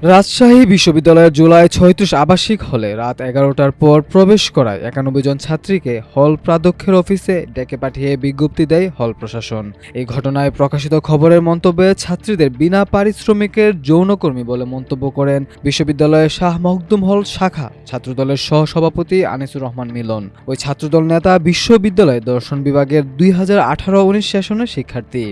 রাজশাহী বিশ্ববিদ্যালয়ের জুলাই ৩৬ আবাসিক হলে রাত ১১টার পর প্রবেশ করায় ৯১ জন ছাত্রীকে হল প্রাধ্যক্ষের অফিসে ডেকে পাঠিয়ে বিজ্ঞপ্তি দেয় হল প্রশাসন। এই ঘটনায় প্রকাশিত খবরের মন্তব্যে ছাত্রীদের বিনা পারিশ্রমিকের যৌনকর্মী বলে মন্তব্য করেন বিশ্ববিদ্যালয়ের শাহ মখদুম হল শাখা ছাত্রদলের সহসভাপতি আনিসুর রহমান মিলন। ওই ছাত্রদল নেতা বিশ্ববিদ্যালয়ের দর্শন বিভাগের ২০১৮-১৯ সেশনের শিক্ষার্থী।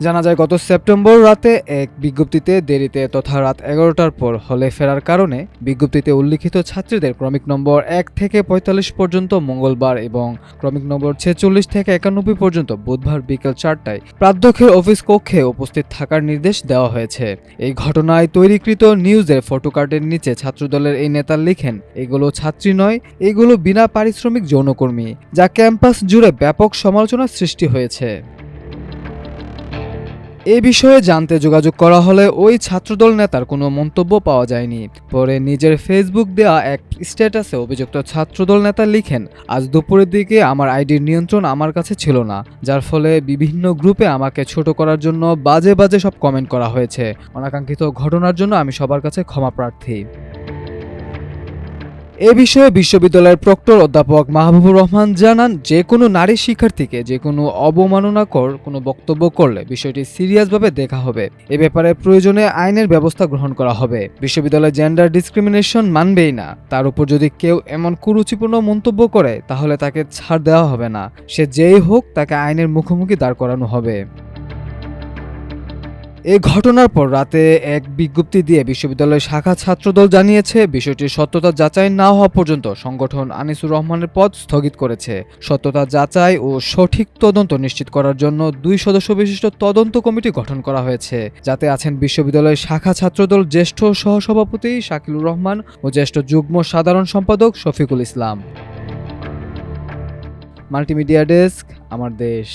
জানা যায় গত সেপ্টেম্বর রাতে এক বিজ্ঞপ্তিতে দেরিতে তথা রাত ১১টার পর হলে ফেরার কারণে বিজ্ঞপ্তিতে উল্লিখিত ছাত্রীদের ক্রমিক নম্বর ১ থেকে ৪৫ পর্যন্ত মঙ্গলবার এবং ক্রমিক নম্বর ৪৬ থেকে ৯১ পর্যন্ত বুধবার বিকেল ৪টায় প্রাধ্যক্ষের অফিস কক্ষে উপস্থিত থাকার নির্দেশ দেওয়া হয়েছে। এই ঘটনায় তৈরিকৃত নিউজের ফটোকার্ডের নিচে ছাত্রদলের এই নেতা লিখেন, এগুলো ছাত্রী নয়, এগুলো বিনা পারিশ্রমিক যৌনকর্মী, যা ক্যাম্পাস জুড়ে ব্যাপক সমালোচনার সৃষ্টি হয়েছে। এ বিষয়ে জানতে যোগাযোগ করা হলে ওই ছাত্রদল নেতার কোনো মন্তব্য পাওয়া যায়নি। পরে নিজের ফেসবুক দেয়া এক স্ট্যাটাসে অভিযুক্ত ছাত্রদল নেতা লিখেন, আজ দুপুরের দিকে আমার আইডির নিয়ন্ত্রণ আমার কাছে ছিল না, যার ফলে বিভিন্ন গ্রুপে আমাকে ছোট করার জন্য বাজে বাজে সব কমেন্ট করা হয়েছে। অনাকাঙ্ক্ষিত ঘটনার জন্য আমি সবার কাছে ক্ষমা প্রার্থী। এ বিষয়ে বিশ্ববিদ্যালয়ের প্রক্টর অধ্যাপক মাহবুবুর রহমান জানান, যে কোনো নারী শিক্ষার্থীকে যে কোনো অবমাননাকর কোনো বক্তব্য করলে বিষয়টি সিরিয়াসভাবে দেখা হবে। এ ব্যাপারে প্রয়োজনে আইনের ব্যবস্থা গ্রহণ করা হবে। বিশ্ববিদ্যালয় জেন্ডার ডিসক্রিমিনেশন মানবেই না। তার উপর যদি কেউ এমন কুরুচিপূর্ণ মন্তব্য করে তাহলে তাকে ছাড় দেওয়া হবে না। সে যেই হোক, তাকে আইনের মুখোমুখি দাঁড় করানো হবে। এই ঘটনার পর রাতে এক বিজ্ঞপ্তি দিয়ে বিশ্ববিদ্যালয়ের শাখা ছাত্রদল জানিয়েছে, বিষয়টির সত্যতা যাচাই না হওয়া পর্যন্ত সংগঠন আনিসুর রহমানের পদ স্থগিত করেছে। সত্যতা যাচাই ও সঠিক তদন্ত নিশ্চিত করার জন্য ২ সদস্য বিশিষ্ট তদন্ত কমিটি গঠন করা হয়েছে, যাতে আছেন বিশ্ববিদ্যালয়ের শাখা ছাত্রদল জ্যেষ্ঠ সহসভাপতি শাকিলুর রহমান ও জ্যেষ্ঠ যুগ্ম সাধারণ সম্পাদক শফিকুল ইসলাম। মাল্টিমিডিয়া ডেস্ক, আমার দেশ।